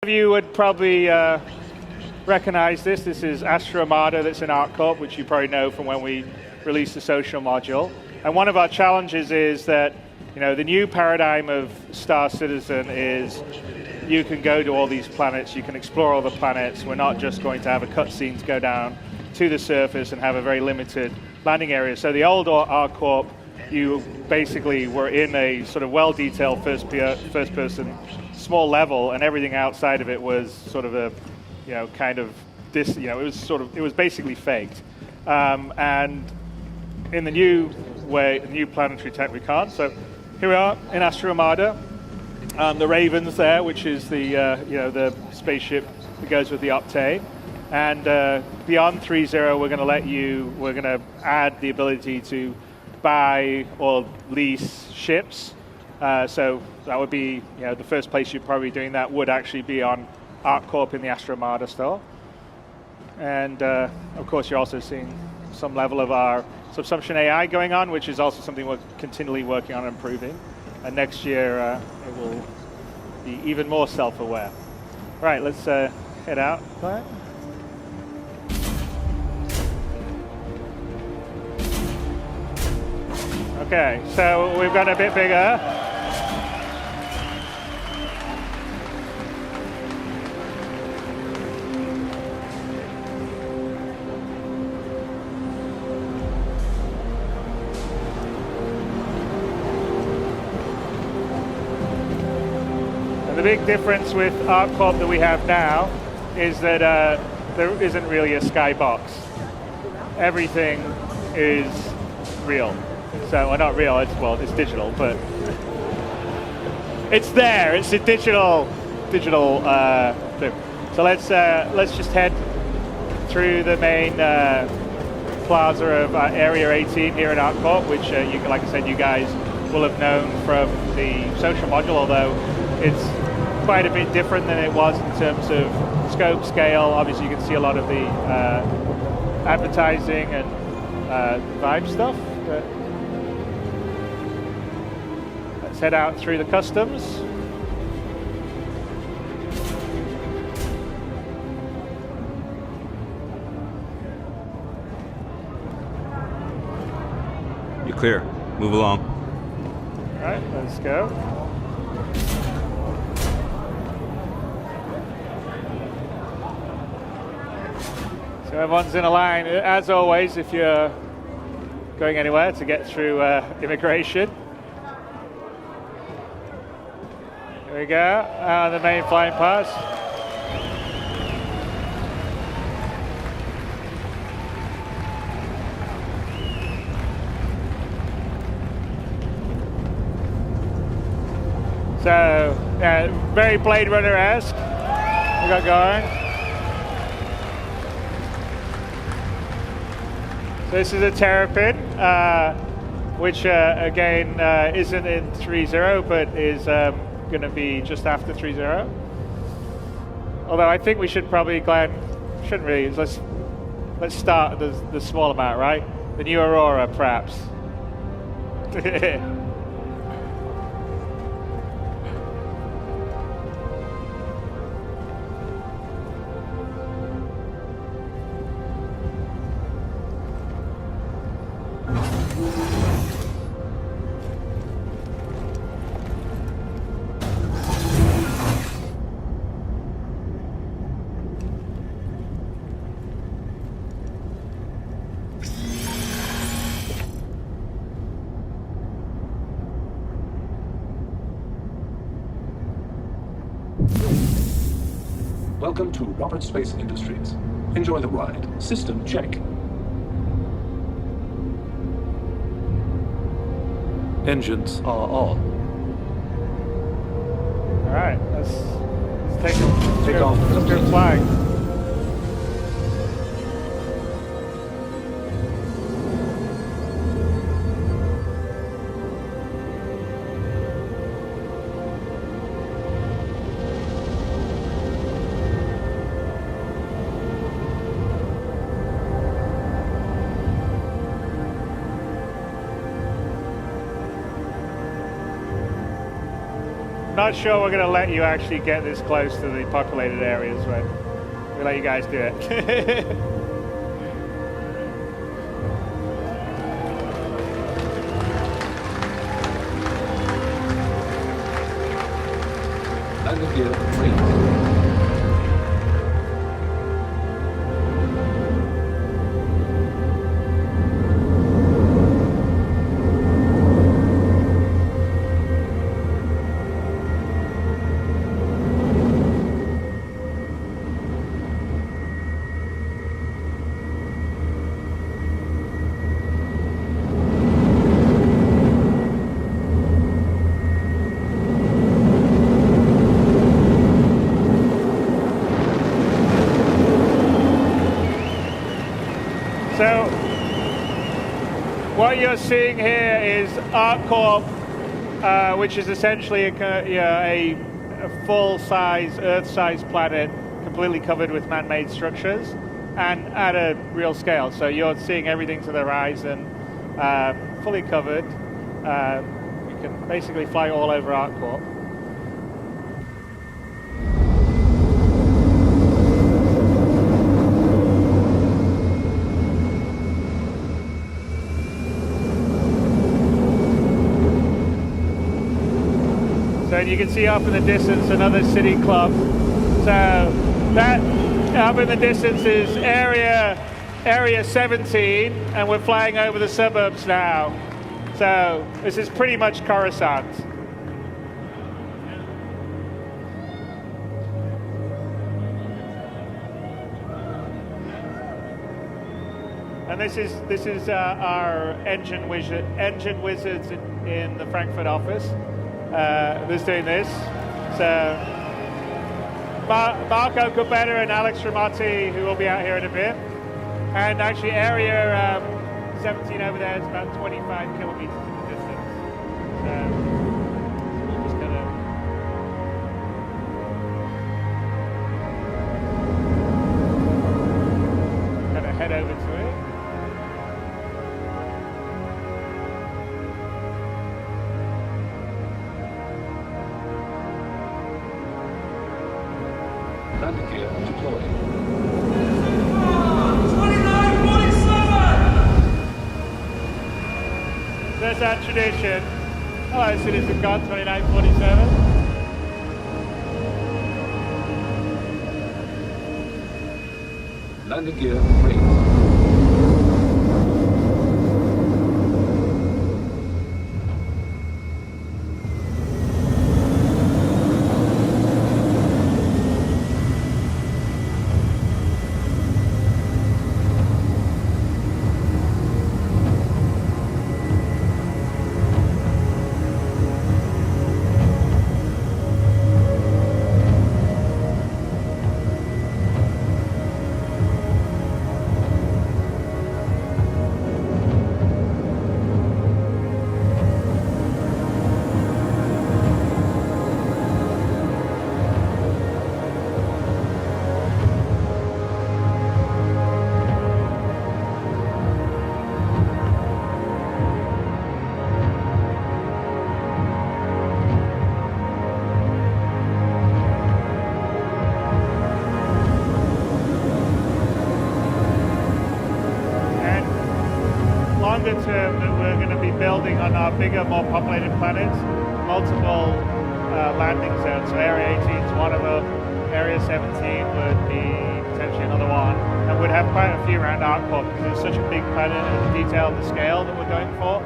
Of you would probably recognize this. This is Astra Armada that's in ArcCorp, which you probably know from when we released the social module. And one of our challenges is that, the new paradigm of Star Citizen is you can go to all these planets, you can explore all the planets. We're not just going to have a cutscene to go down to the surface and have a very limited landing area. So the old ArcCorp, you basically were in a sort of well-detailed first-person small level, and everything outside of it was sort of a, it was basically faked. And in the new way, the new planetary tech, we can't. So here we are in Astra Armada. The Ravens there, which is the spaceship that goes with the Octane. And beyond 3.0, we're going to add the ability to buy or lease ships. So that would be, the first place you're probably doing that would actually be on ArcCorp in the Astra Armada store. And of course, you're also seeing some level of our subsumption AI going on, which is also something we're continually working on improving. And next year, it will be even more self-aware. Right, let's head out. Okay, so we've got a bit bigger. The big difference with ArcCorp that we have now is that there isn't really a skybox. Everything is real. So, well, not real, it's digital, but it's there. It's a digital thing. So let's just head through the main plaza of Area 18 here in ArcCorp, which, like I said, you guys will have known from the social module, although it's quite a bit different than it was in terms of scope, scale. Obviously, you can see a lot of the advertising and vibe stuff. But let's head out through the customs. You're clear. Move along. All right, let's go. So everyone's in a line, as always, if you're going anywhere to get through immigration. Here we go, the main flying pass. So, very Blade Runner-esque we got going. So this is a Terrapin, which again isn't in 3.0, but is going to be just after 3.0. Although I think we should probably, Glenn, shouldn't really. Let's start the small amount, right? The new Aurora, perhaps. Welcome to Robert Space Industries. Enjoy the ride. System check. Engines are on. All right, let's take off. Let's go flying. not sure we're going to let you actually get this close to the populated areas, but we'll let you guys do it. Landing gear free. So what you're seeing here is ArcCorp, which is essentially a full-size, Earth-size planet completely covered with man-made structures and at a real scale. So you're seeing everything to the horizon, fully covered. You can basically fly all over ArcCorp. So you can see up in the distance another city club. So that up in the distance is area 17, and we're flying over the suburbs now. So this is pretty much Coruscant. And this is our engine wizards in the Frankfurt office. Who's doing this? So Marco Corbetta and Alex Ramati, who will be out here in a bit. And actually area 17 over there is about 25 kilometers in the distance. So we're just gonna head over to it. Landing gear deployed. 2947! There's that tradition. Hello, Citizen God 2947. Landing gear free. Term that we're going to be building on our bigger, more populated planets, multiple landing zones. So Area 18 is one of them. Area 17 would be potentially another one, and we'd have quite a few around ArcCorp because it's such a big planet and the detail and the scale that we're going for.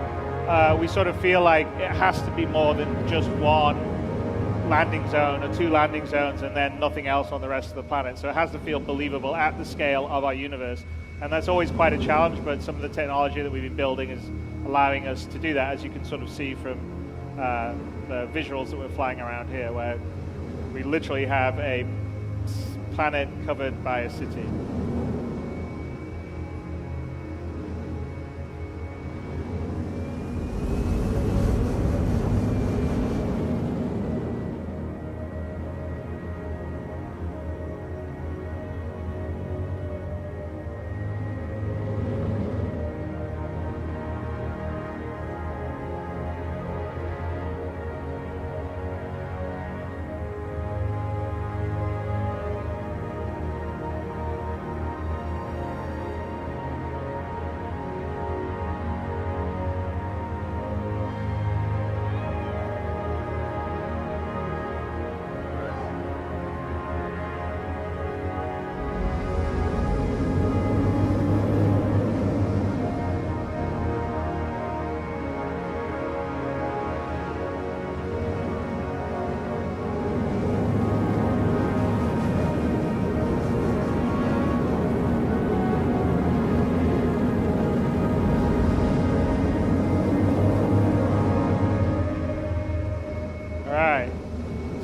We sort of feel like it has to be more than just one landing zone or two landing zones and then nothing else on the rest of the planet. So it has to feel believable at the scale of our universe. And that's always quite a challenge, but some of the technology that we've been building is allowing us to do that, as you can sort of see from the visuals that we're flying around here, where we literally have a planet covered by a city.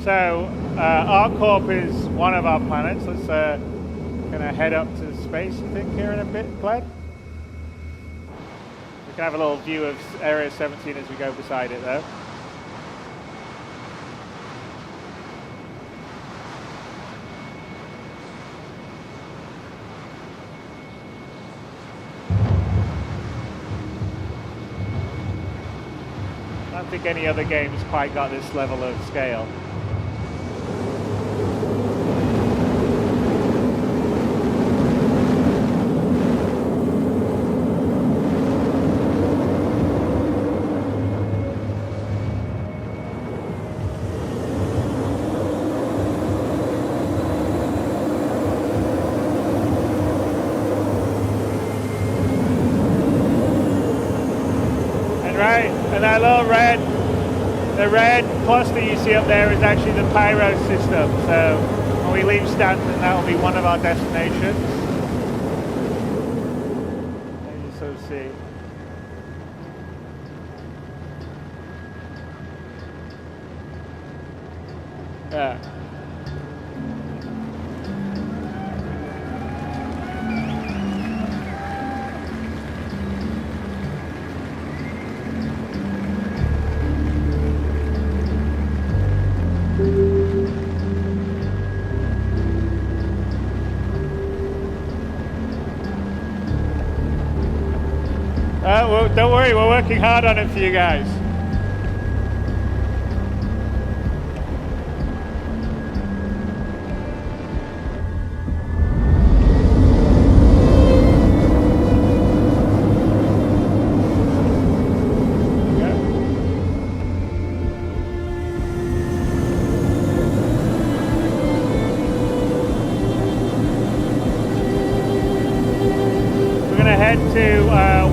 So ArcCorp is one of our planets. Let's gonna head up to space, I think, here in a bit, Glenn. We can have a little view of Area 17 as we go beside it, though. I don't think any other game's quite got this level of scale. And that little the red cluster you see up there is actually the pyro system. So when we leave Stanton, that will be one of our destinations. As you sort of see. Yeah. Well, don't worry, we're working hard on it for you guys.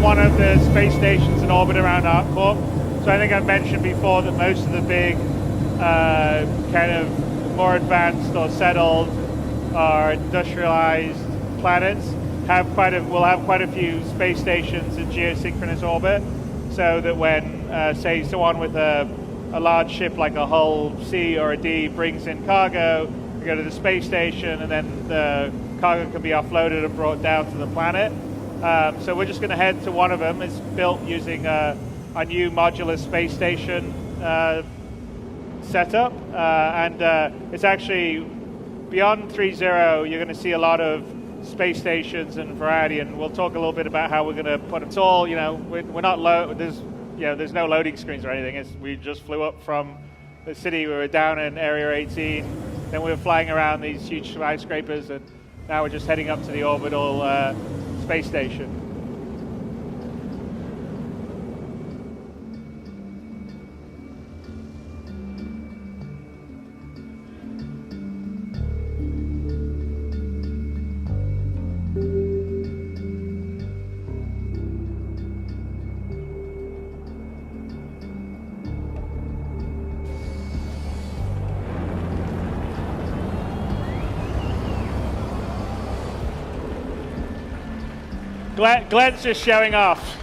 One of the space stations in orbit around ArcCorp. So I think I've mentioned before that most of the big kind of more advanced or settled or industrialized planets will have quite a few space stations in geosynchronous orbit, so that when say someone with a large ship like a Hull C or a D brings in cargo, we go to the space station and then the cargo can be offloaded and brought down to the planet. So we're just going to head to one of them. It's built using a new modular space station setup, and it's actually beyond 3.0. You're going to see a lot of space stations and variety, and we'll talk a little bit about how we're going to put them. It's all, we're not there's no loading screens or anything. We just flew up from the city. We were down in Area 18, then we were flying around these huge skyscrapers, and now we're just heading up to the orbital space station. Glenn's just showing off.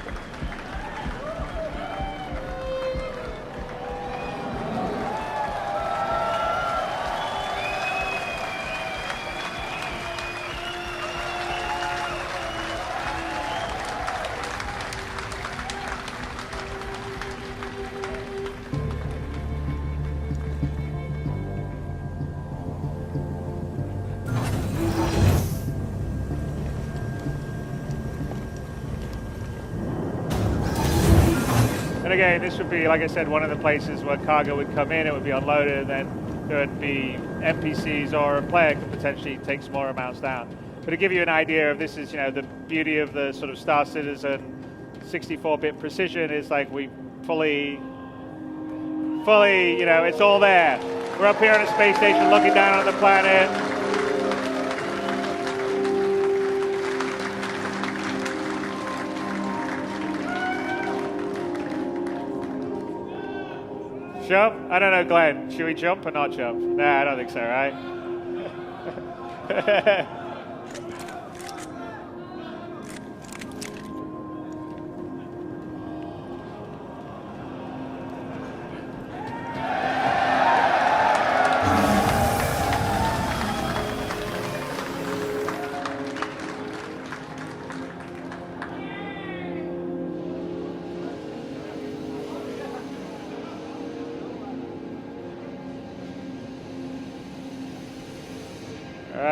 And again, this would be, like I said, one of the places where cargo would come in, it would be unloaded, and then there would be NPCs or a player could potentially take smaller amounts down. But to give you an idea of this is, the beauty of the sort of Star Citizen 64-bit precision is like we fully, it's all there. We're up here on a space station looking down on the planet. Jump? I don't know, Glenn. Should we jump or not jump? Nah, I don't think so, right?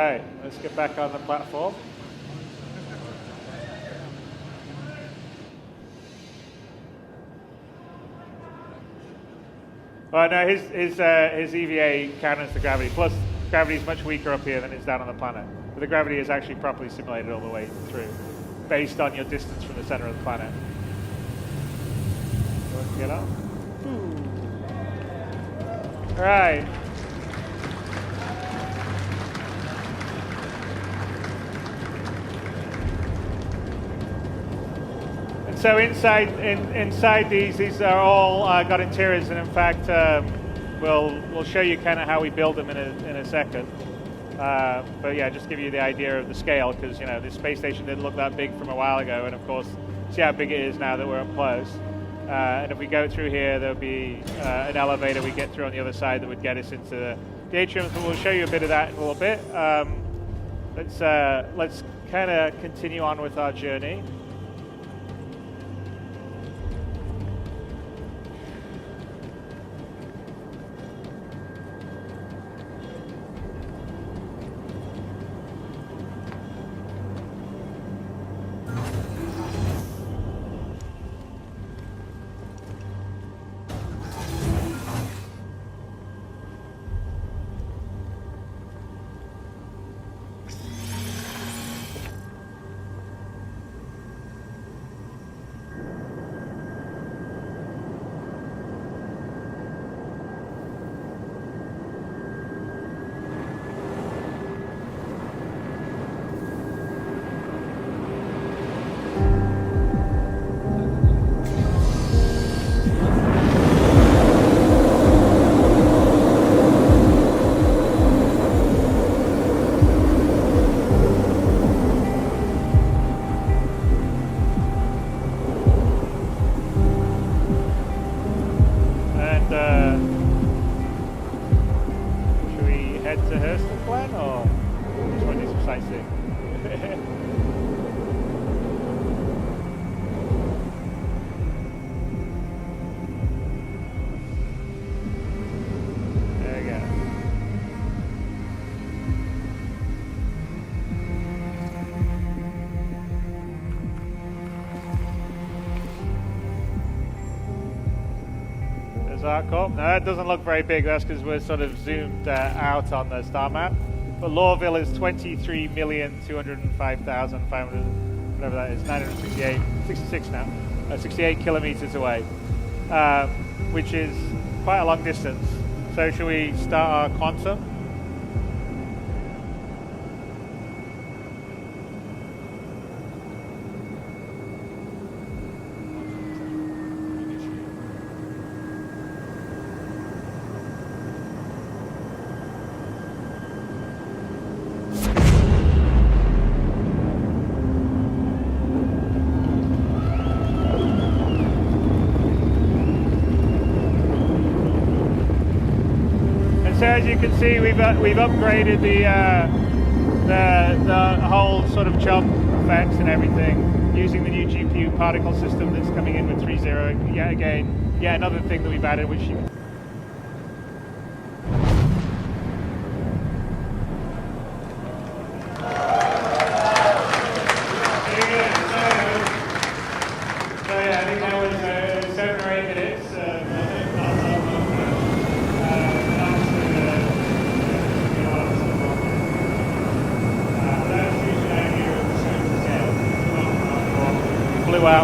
right, let's get back on the platform. Well, no, his EVA counters the gravity. Plus, gravity is much weaker up here than it's down on the planet. But the gravity is actually properly simulated all the way through, based on your distance from the center of the planet. Let's get up. All right. So inside these are all got interiors, and in fact, we'll show you kind of how we build them in a second. But yeah, just give you the idea of the scale, because this space station didn't look that big from a while ago, and of course, see how big it is now that we're up close. And if we go through here, there'll be an elevator we get through on the other side that would get us into the atrium. So we'll show you a bit of that in a little bit. Let's kind of continue on with our journey. ArcCorp. No, that doesn't look very big. That's because we're sort of zoomed out on the star map. But Lorville is 23,205,500, whatever that is, 66 now, 68 kilometers away, which is quite a long distance. So shall we start our quantum? So as you can see, we've upgraded the whole sort of jump effects and everything using the new GPU particle system that's coming in with 3.0. Yet again, another thing that we've added, which you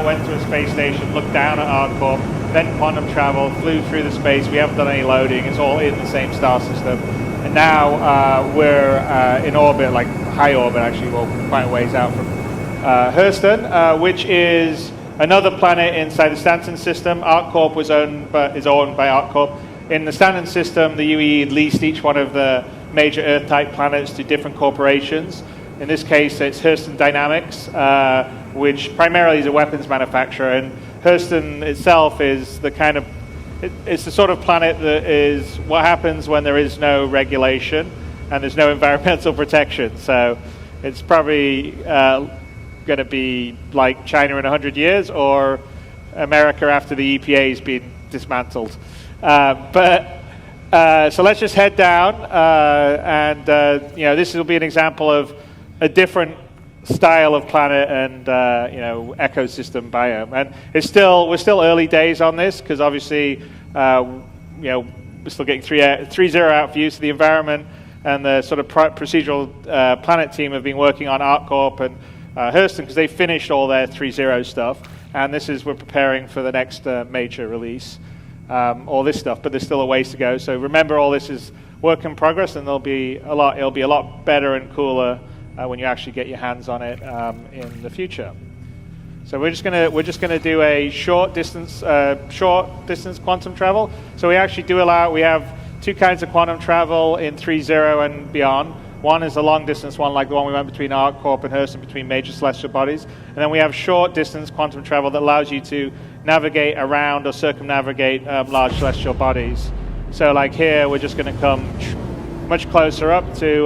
went to a space station, looked down at ArcCorp, then quantum travel, flew through the space. We haven't done any loading. It's all in the same star system. And now we're in orbit, like high orbit actually, well, quite a ways out from Hurston, which is another planet inside the Stanton system. ArcCorp is owned by ArcCorp. In the Stanton system, the UE leased each one of the major Earth-type planets to different corporations. In this case, it's Hurston Dynamics, which primarily is a weapons manufacturer, and Hurston itself is the kind of, it's the sort of planet that is what happens when there is no regulation and there's no environmental protection. So it's probably going to be like China in 100 years or America after the EPA has been dismantled. But So let's just head down, and this will be an example of a different style of planet and ecosystem biome. And we're still early days on this because obviously we're still getting 3.0 out views of the environment, and the sort of procedural planet team have been working on ArcCorp and Hurston because they finished all their 3.0 stuff, and we're preparing for the next major release. All this stuff, but there's still a ways to go. So remember, all this is work in progress, and it'll be a lot better and cooler when you actually get your hands on it in the future. So we're just gonna do a short distance quantum travel. So we actually we have two kinds of quantum travel in 3.0 and beyond. One is a long distance one, like the one we went between ArcCorp and Hurston, between major celestial bodies. And then we have short distance quantum travel that allows you to navigate around or circumnavigate large celestial bodies. So like here, we're just going to come much closer up to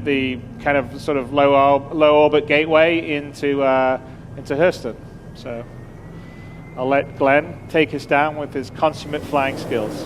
the kind of sort of low orbit gateway into Hurston. So I'll let Glenn take us down with his consummate flying skills.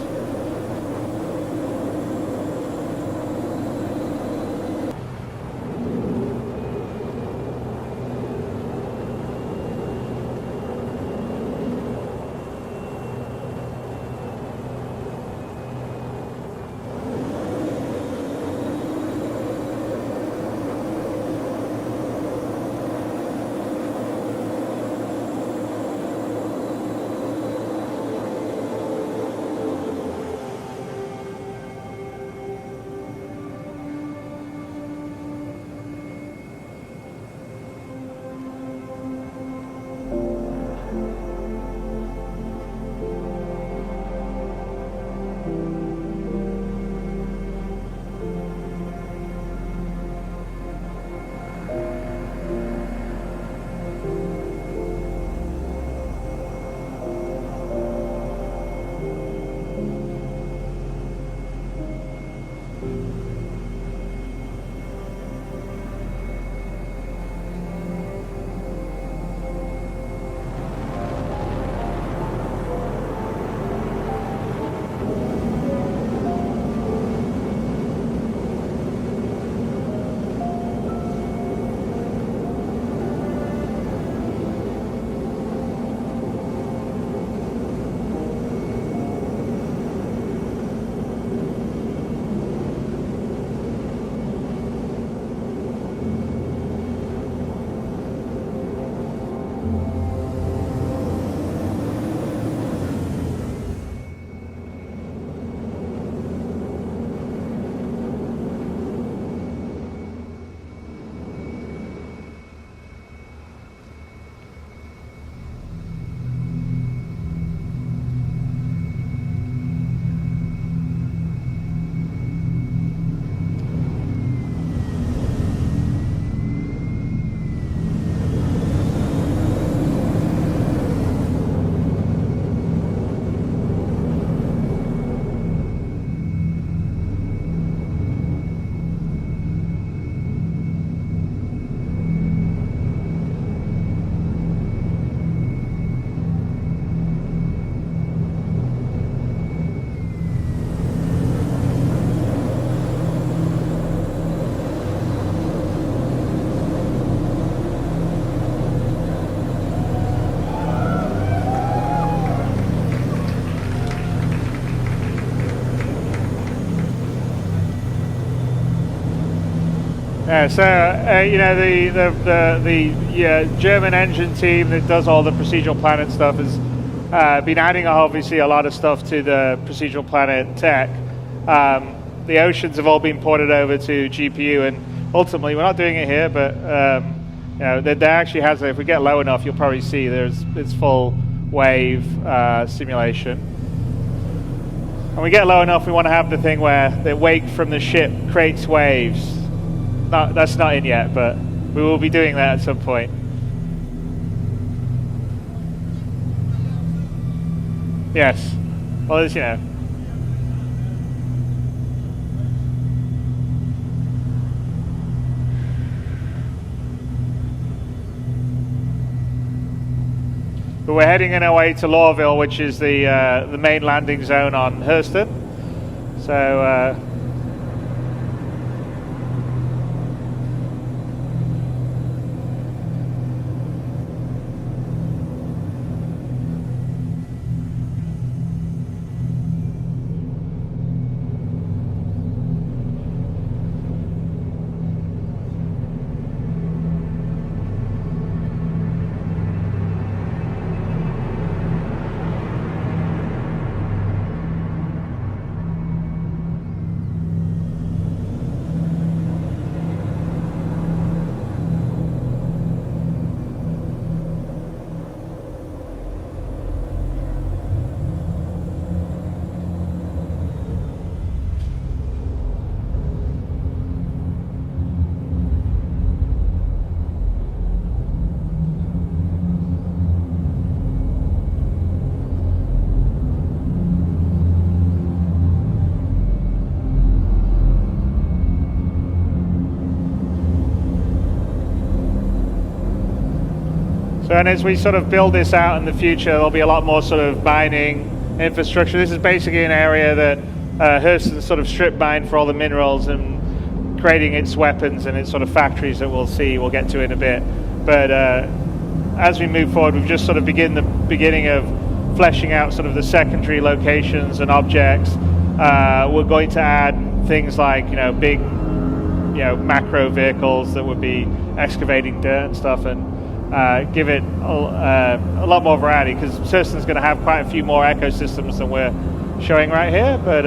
Yeah, so the German engine team that does all the procedural planet stuff has been adding obviously a lot of stuff to the procedural planet tech. The oceans have all been ported over to GPU, and ultimately we're not doing it here, but there actually has. If we get low enough, you'll probably see it's full wave simulation. When we get low enough, we want to have the thing where the wake from the ship creates waves. That's not in yet, but we will be doing that at some point. Yes. Well, as you know. But we're heading in our way to Lawville, which is the main landing zone on Hurston. So and as we sort of build this out in the future, there'll be a lot more sort of mining infrastructure. This is basically an area that Hurston sort of strip mined for all the minerals and creating its weapons and its sort of factories that we'll get to in a bit. But as we move forward, we've just sort of beginning of fleshing out sort of the secondary locations and objects. We're going to add things like, big, macro vehicles that would be excavating dirt and stuff, and give it a lot more variety, because Hurston's going to have quite a few more ecosystems than we're showing right here. But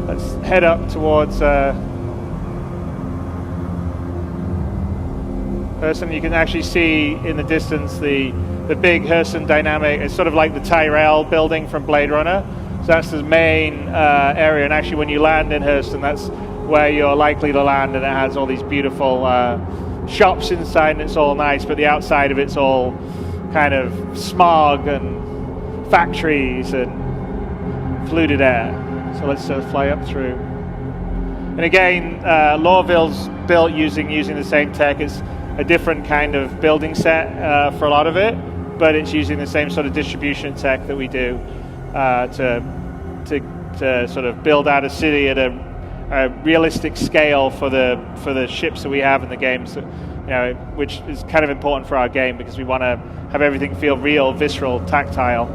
let's head up towards Hurston. You can actually see in the distance the big Hurston dynamic. It's sort of like the Tyrell building from Blade Runner. So that's the main area, and actually when you land in Hurston, that's where you're likely to land, and it has all these beautiful shops inside, and it's all nice, but the outside of it's all kind of smog and factories and polluted air. So let's fly up through. And again, Lawville's built using the same tech. It's a different kind of building set for a lot of it, but it's using the same sort of distribution tech that we do to sort of build out a city at a realistic scale for the ships that we have in the games, which is kind of important for our game, because we want to have everything feel real, visceral, tactile.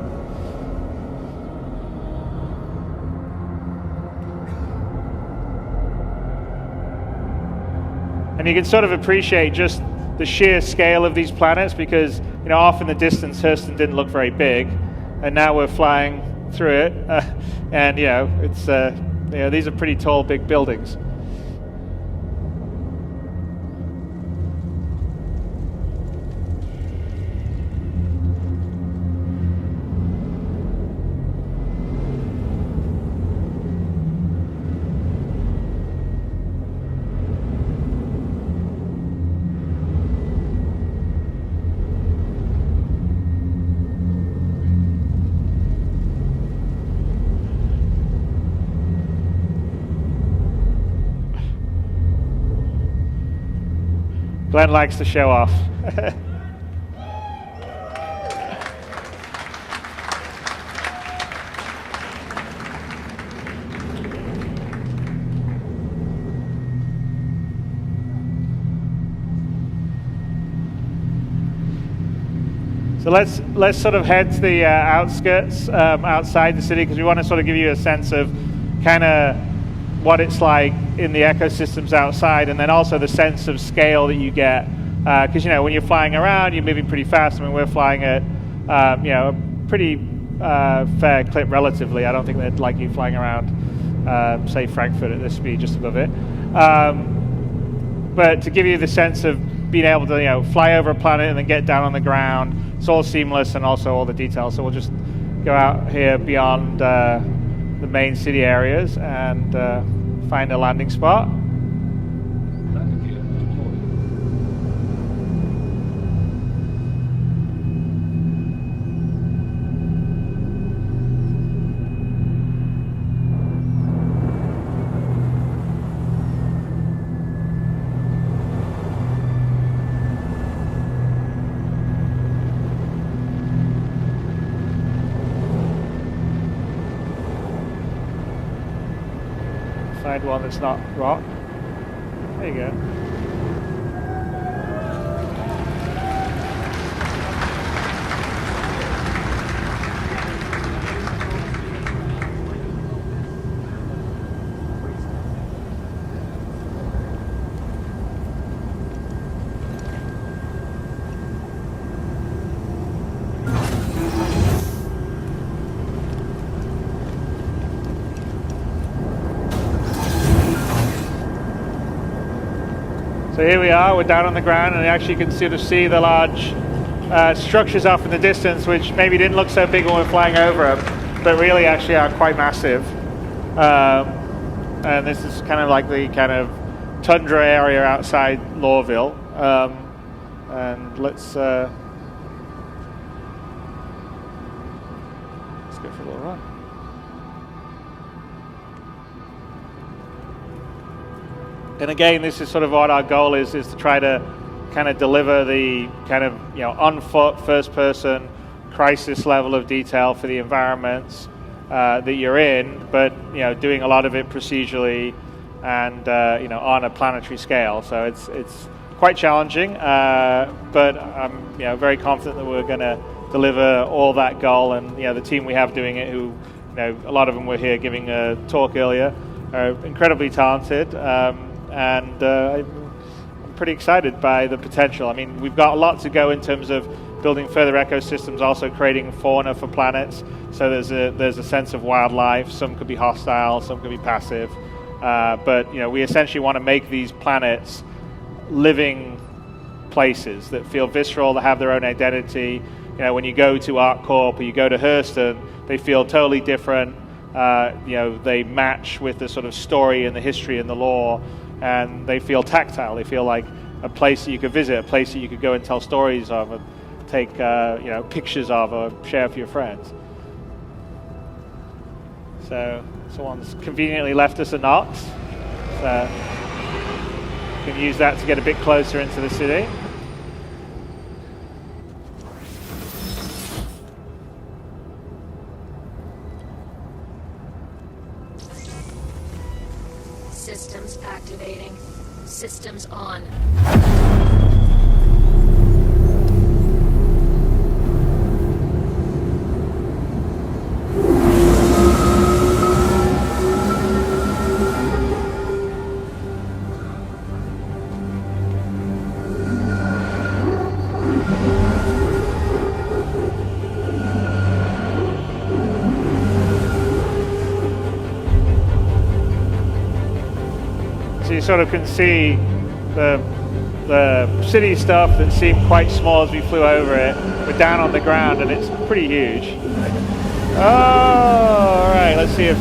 And you can sort of appreciate just the sheer scale of these planets, because off in the distance Hurston didn't look very big, and now we're flying through it, and it's these are pretty tall, big buildings. Glenn likes to show off. So let's sort of head to the outskirts outside the city, because we want to sort of give you a sense of kind of what it's like in the ecosystems outside, and then also the sense of scale that you get, because when you're flying around, you're moving pretty fast. I mean, we're flying at a pretty fair clip relatively. I don't think they'd like you flying around say Frankfurt at this speed, just above it, but to give you the sense of being able to fly over a planet and then get down on the ground, it's all seamless, and also all the details. So we'll just go out here beyond the main city areas and find a landing spot. find one that's not rock. There you go. So here we are, we're down on the ground, and actually you can sort of see the large structures off in the distance, which maybe didn't look so big when we're flying over them, but really actually are quite massive. And this is kind of like the kind of tundra area outside Lorville. And let's go for a little run. And again, this is sort of what our goal is to try to kind of deliver the kind of, on foot, first person, crisis level of detail for the environments that you're in, but, doing a lot of it procedurally and, on a planetary scale. So it's quite challenging, but I'm, very confident that we're going to deliver all that goal. And, the team we have doing it, who, a lot of them were here giving a talk earlier, are incredibly talented. And I'm pretty excited by the potential. I mean, we've got a lot to go in terms of building further ecosystems, also creating fauna for planets. So there's a sense of wildlife. Some could be hostile, some could be passive. But we essentially want to make these planets living places that feel visceral, that have their own identity. When you go to ArcCorp or you go to Hurston, they feel totally different. They match with the sort of story and the history and the lore. And they feel tactile. They feel like a place that you could visit, a place that you could go and tell stories of, and take pictures of, or share for your friends. So someone's conveniently left us a Knox. So you can use that to get a bit closer into the city. Systems activating. Systems on. So you sort of can see the city stuff that seemed quite small as we flew over it. We're down on the ground and it's pretty huge. Oh, all right, let's see if...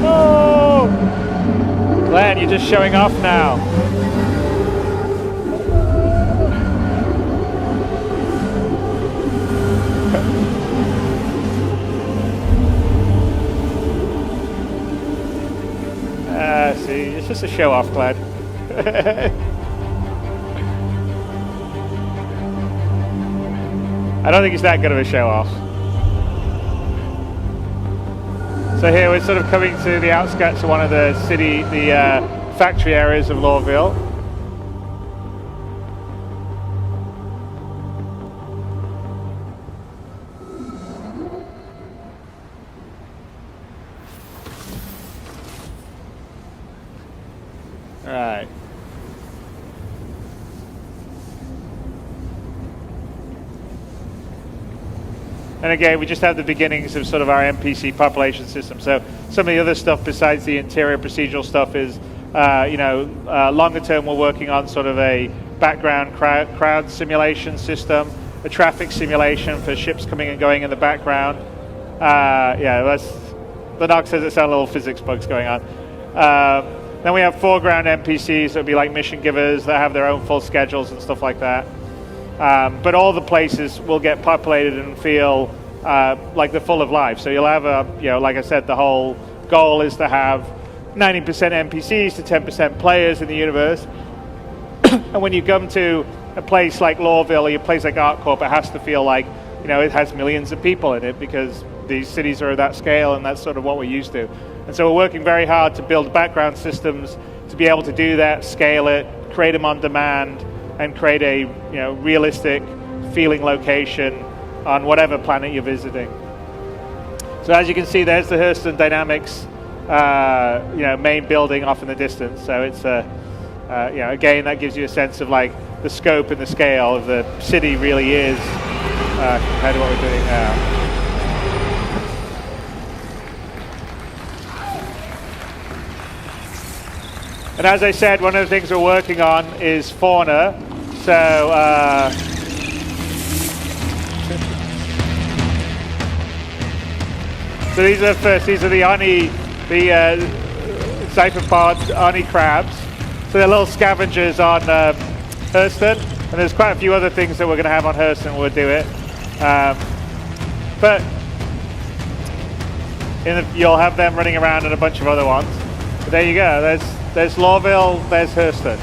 Oh! Glenn, you're just showing off now. See, it's just a show off, Glad. I don't think it's that good of a show off. So here we're sort of coming to the outskirts of one of the factory areas of Lorville. Right. And again, we just have the beginnings of sort of our NPC population system. So some of the other stuff besides the interior procedural stuff is, longer term we're working on sort of a background crowd simulation system, a traffic simulation for ships coming and going in the background. The Knox says it sounds a little physics bugs going on. Then we have foreground NPCs that would be like mission givers that have their own full schedules and stuff like that. But all the places will get populated and feel like they're full of life. So you'll have like I said, the whole goal is to have 90% NPCs to 10% players in the universe. And when you come to a place like Lorville or a place like ArcCorp, it has to feel like it has millions of people in it because these cities are of that scale, and that's sort of what we're used to. And so we're working very hard to build background systems to be able to do that, scale it, create them on demand, and create a realistic feeling location on whatever planet you're visiting. So as you can see, there's the Hurston Dynamics main building off in the distance. So it's again, that gives you a sense of like the scope and the scale of the city really is compared to what we're doing now. And as I said, one of the things we're working on is fauna. So so these are the Oni, the cypherpod Oni crabs. So they're little scavengers on Hurston, and there's quite a few other things that we're going to have on Hurston when we'll do it. But you'll have them running around and a bunch of other ones. But there you go. There's Lawville, there's Hurston.